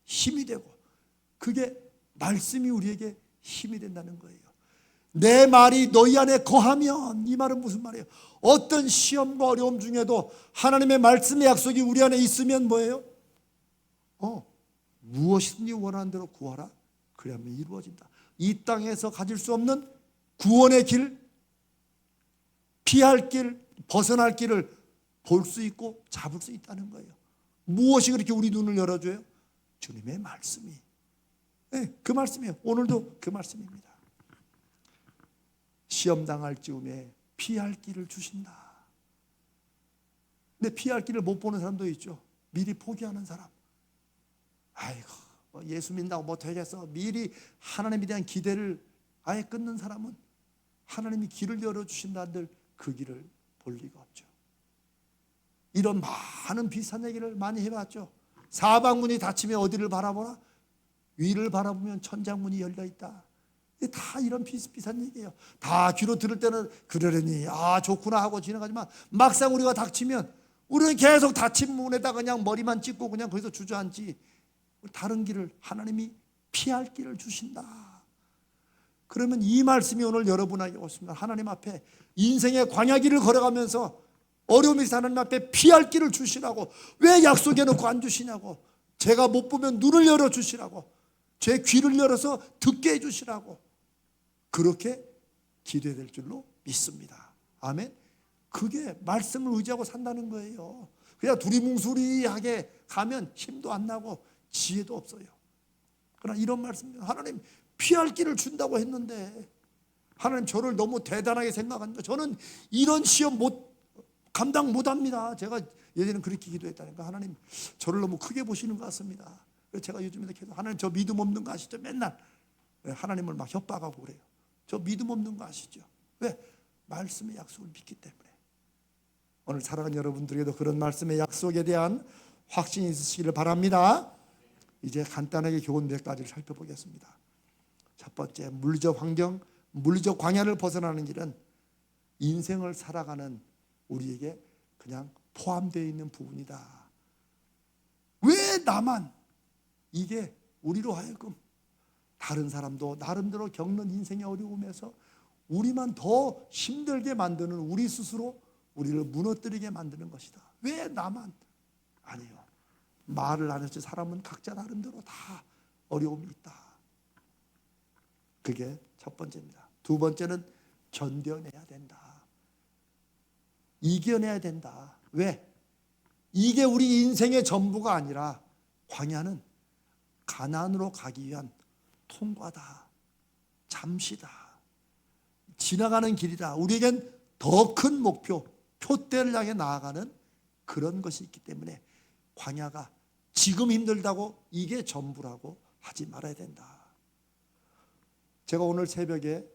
힘이 되고, 그게 말씀이 우리에게 힘이 된다는 거예요. 내 말이 너희 안에 거하면, 이 말은 무슨 말이에요? 어떤 시험과 어려움 중에도 하나님의 말씀의 약속이 우리 안에 있으면 뭐예요? 무엇이든지 원하는 대로 구하라, 그러면 이루어진다. 이 땅에서 가질 수 없는 구원의 길, 피할 길, 벗어날 길을 볼 수 있고 잡을 수 있다는 거예요. 무엇이 그렇게 우리 눈을 열어줘요? 주님의 말씀이. 네, 그 말씀이에요. 오늘도 그 말씀입니다. 시험 당할 즈음에 피할 길을 주신다. 근데 피할 길을 못 보는 사람도 있죠. 미리 포기하는 사람. 아이고, 예수 믿는다고 뭐 되겠어. 미리 하나님에 대한 기대를 아예 끊는 사람은 하나님이 길을 열어주신다는들 그 길을 볼 리가 없죠. 이런 많은 비슷한 얘기를 많이 해봤죠. 사방문이 닫히면 어디를 바라보나? 위를 바라보면 천장문이 열려있다. 다 이런 비슷비슷한 얘기예요. 다 귀로 들을 때는 그러려니 좋구나 하고 지나가지만 막상 우리가 닥치면 우리는 계속 닫힌 문에다 그냥 머리만 찍고 그냥 거기서 주저앉지, 다른 길을 하나님이 피할 길을 주신다. 그러면 이 말씀이 오늘 여러분에게 오십니다. 하나님 앞에 인생의 광야길을 걸어가면서 어려움이 있어 하나님 앞에 피할 길을 주시라고. 왜 약속해놓고 안 주시냐고. 제가 못 보면 눈을 열어주시라고, 제 귀를 열어서 듣게 해주시라고, 그렇게 기도될 줄로 믿습니다. 아멘. 그게 말씀을 의지하고 산다는 거예요. 그냥 두리뭉술하게 가면 힘도 안 나고 지혜도 없어요. 그러나 이런 말씀, 하나님 피할 길을 준다고 했는데 하나님 저를 너무 대단하게 생각하니까 저는 이런 시험 감당 못합니다. 제가 예전에는 그렇게 기도했다니까, 하나님 저를 너무 크게 보시는 것 같습니다. 그래서 제가 요즘에도 계속 하나님 저 믿음 없는 거 아시죠? 맨날 하나님을 막 협박하고 그래요. 저 믿음 없는 거 아시죠? 왜? 말씀의 약속을 믿기 때문에. 오늘 사랑하는 여러분들에게도 그런 말씀의 약속에 대한 확신이 있으시기를 바랍니다. 이제 간단하게 교훈 몇 가지를 살펴보겠습니다. 첫 번째, 물리적 환경, 물리적 광야를 벗어나는 길은 인생을 살아가는 우리에게 그냥 포함되어 있는 부분이다. 왜 나만? 이게 우리로 하여금 다른 사람도 나름대로 겪는 인생의 어려움에서 우리만 더 힘들게 만드는, 우리 스스로 우리를 무너뜨리게 만드는 것이다. 왜 나만? 아니요. 말을 안 했지, 사람은 각자 나름대로 다 어려움이 있다. 그게 첫 번째입니다. 두 번째는 견뎌내야 된다. 이겨내야 된다. 왜? 이게 우리 인생의 전부가 아니라 광야는 가나안으로 가기 위한 통과다, 잠시다, 지나가는 길이다. 우리에겐 더 큰 목표, 표대를 향해 나아가는 그런 것이 있기 때문에 광야가 지금 힘들다고 이게 전부라고 하지 말아야 된다. 제가 오늘 새벽에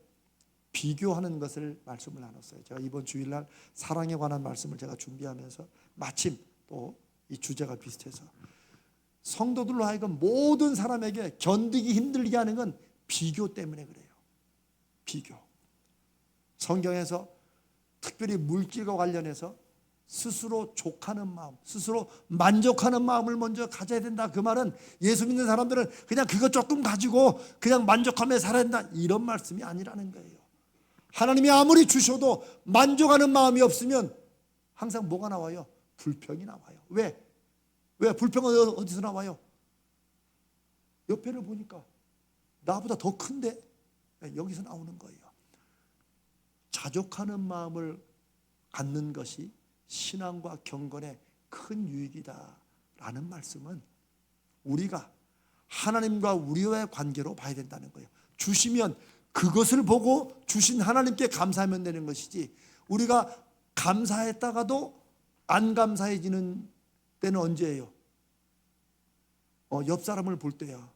비교하는 것을 말씀을 나눴어요. 제가 이번 주일날 사랑에 관한 말씀을 제가 준비하면서 마침 또 이 주제가 비슷해서, 성도들로 하여금 모든 사람에게 견디기 힘들게 하는 건 비교 때문에 그래요. 비교. 성경에서 특별히 물질과 관련해서 스스로 족하는 마음, 스스로 만족하는 마음을 먼저 가져야 된다. 그 말은 예수 믿는 사람들은 그냥 그거 조금 가지고 그냥 만족하며 살아야 된다, 이런 말씀이 아니라는 거예요. 하나님이 아무리 주셔도 만족하는 마음이 없으면 항상 뭐가 나와요? 불평이 나와요. 왜? 불평은 어디서 나와요? 옆에를 보니까 나보다 더 큰데, 여기서 나오는 거예요. 자족하는 마음을 갖는 것이 신앙과 경건의 큰 유익이다라는 말씀은 우리가 하나님과 우리와의 관계로 봐야 된다는 거예요. 주시면 그것을 보고 주신 하나님께 감사하면 되는 것이지, 우리가 감사했다가도 안 감사해지는 때는 언제예요? 옆 사람을 볼 때야.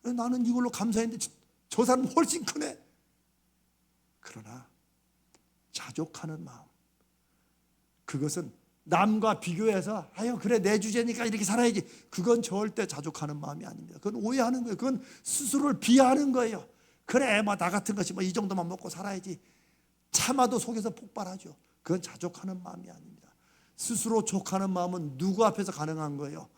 나는 이걸로 감사했는데 저 사람은 훨씬 크네. 그러나 자족하는 마음, 그것은 남과 비교해서 아유 그래 내 주제니까 이렇게 살아야지, 그건 절대 자족하는 마음이 아닙니다. 그건 오해하는 거예요. 그건 스스로를 비하하는 거예요. 그래 뭐 나 같은 것이 뭐 이 정도만 먹고 살아야지, 참아도 속에서 폭발하죠. 그건 자족하는 마음이 아닙니다. 스스로 족하는 마음은 누구 앞에서 가능한 거예요?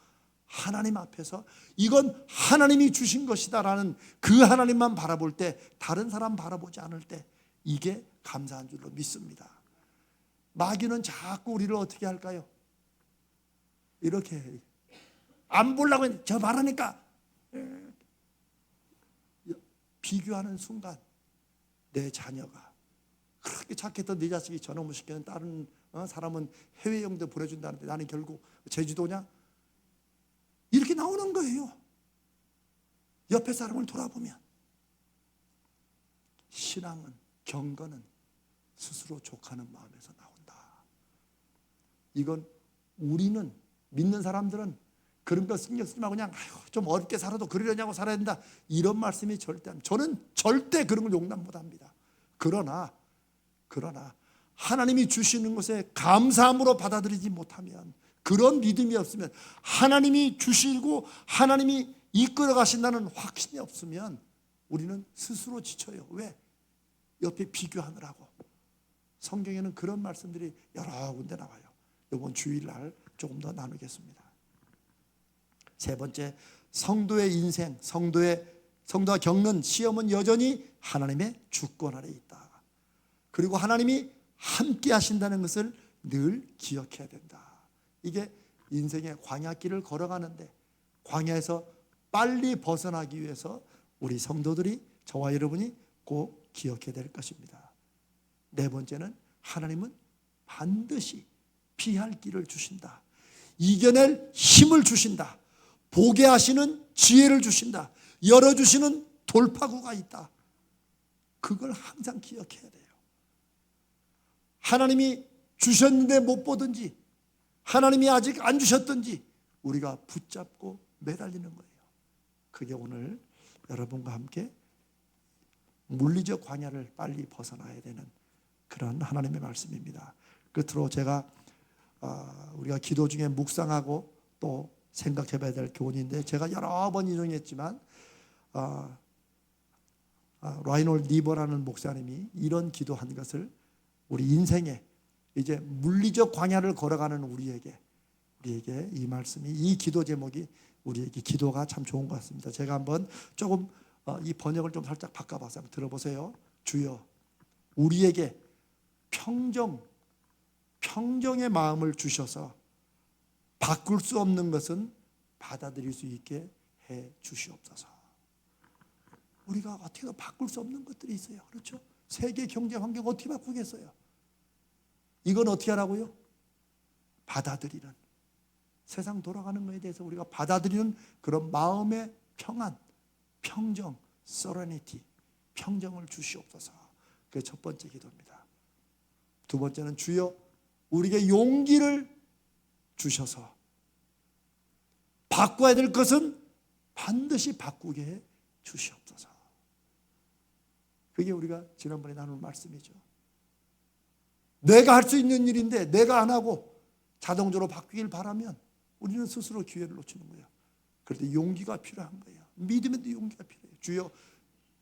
하나님 앞에서 이건 하나님이 주신 것이다라는 그 하나님만 바라볼 때, 다른 사람 바라보지 않을 때, 이게 감사한 줄로 믿습니다. 마귀는 자꾸 우리를 어떻게 할까요? 이렇게 안 보려고 했는데 저 말하니까 비교하는 순간 내 자녀가 그렇게 착했던 네 자식이 저놈을 시키는 다른 사람은 해외여행도 보내준다는데 나는 결국 제주도냐? 이렇게 나오는 거예요. 옆에 사람을 돌아보면 신앙은, 경건은 스스로 족하는 마음에서 나온다. 이건 우리는, 믿는 사람들은 그런 거 신경 쓰지 말고 그냥 좀 어렵게 살아도 그러려냐고 살아야 된다, 이런 말씀이 절대 안, 저는 절대 그런 걸 용납 못합니다. 그러나 하나님이 주시는 것에 감사함으로 받아들이지 못하면, 그런 믿음이 없으면, 하나님이 주시고 하나님이 이끌어 가신다는 확신이 없으면 우리는 스스로 지쳐요. 왜? 옆에 비교하느라고. 성경에는 그런 말씀들이 여러 군데 나와요. 이번 주일날 조금 더 나누겠습니다. 세 번째, 성도의 인생, 성도가 겪는 시험은 여전히 하나님의 주권 아래 있다. 그리고 하나님이 함께 하신다는 것을 늘 기억해야 된다. 이게 인생의 광야길을 걸어가는데, 광야에서 빨리 벗어나기 위해서 우리 성도들이, 저와 여러분이 꼭 기억해야 될 것입니다. 네 번째는 하나님은 반드시 피할 길을 주신다. 이겨낼 힘을 주신다. 보게 하시는 지혜를 주신다. 열어주시는 돌파구가 있다. 그걸 항상 기억해야 돼요. 하나님이 주셨는데 못 보든지, 하나님이 아직 안 주셨든지 우리가 붙잡고 매달리는 거예요. 그게 오늘 여러분과 함께 물리적 광야를 빨리 벗어나야 되는 그런 하나님의 말씀입니다. 끝으로 제가 우리가 기도 중에 묵상하고 또 생각해 봐야 될 교훈인데, 제가 여러 번 인용했지만 라이놀드 니버라는 목사님이 이런 기도한 것을 우리 인생에 이제 물리적 광야를 걸어가는 우리에게 이 말씀이, 이 기도 제목이 우리에게 기도가 참 좋은 것 같습니다. 제가 한번 조금 이 번역을 좀 살짝 바꿔봐서 한번 들어보세요. 주여, 우리에게 평정의 마음을 주셔서 바꿀 수 없는 것은 받아들일 수 있게 해 주시옵소서. 우리가 어떻게든 바꿀 수 없는 것들이 있어요. 그렇죠? 세계 경제 환경 어떻게 바꾸겠어요? 이건 어떻게 하라고요? 받아들이는, 세상 돌아가는 것에 대해서 우리가 받아들이는 그런 마음의 평안, 평정, serenity, 평정을 주시옵소서. 그게 첫 번째 기도입니다. 두 번째는 주여, 우리에게 용기를 주셔서 바꿔야 될 것은 반드시 바꾸게 해 주시옵소서. 그게 우리가 지난번에 나눈 말씀이죠. 내가 할 수 있는 일인데 내가 안 하고 자동적으로 바뀌길 바라면 우리는 스스로 기회를 놓치는 거예요. 그런데 용기가 필요한 거예요. 믿음에도 용기가 필요해요. 주여,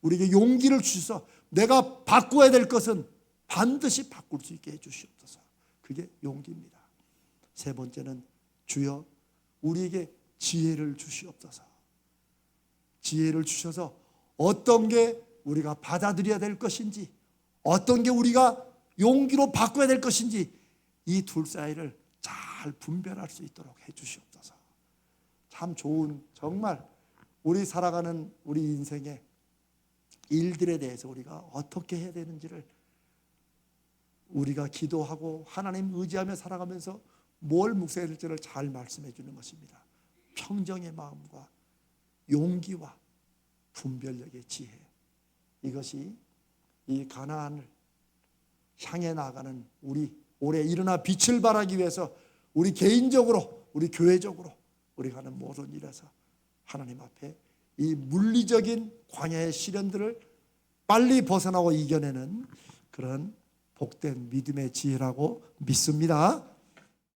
우리에게 용기를 주셔서 내가 바꿔야 될 것은 반드시 바꿀 수 있게 해주시옵소서. 그게 용기입니다. 세 번째는 주여, 우리에게 지혜를 주시옵소서. 지혜를 주셔서 어떤 게 우리가 받아들여야 될 것인지, 어떤 게 우리가 용기로 바꿔야 될 것인지, 이 둘 사이를 잘 분별할 수 있도록 해 주시옵소서. 참 좋은, 정말 우리 살아가는 우리 인생의 일들에 대해서 우리가 어떻게 해야 되는지를 우리가 기도하고 하나님 의지하며 살아가면서 뭘 묵상해야 될지를 잘 말씀해 주는 것입니다. 평정의 마음과 용기와 분별력의 지혜, 이것이 이 가나안을 향해 나가는 우리 올해 일어나 빛을 발하기 위해서 우리 개인적으로, 우리 교회적으로 우리가 하는 모든 일에서 하나님 앞에 이 물리적인 광야의 시련들을 빨리 벗어나고 이겨내는 그런 복된 믿음의 지혜라고 믿습니다.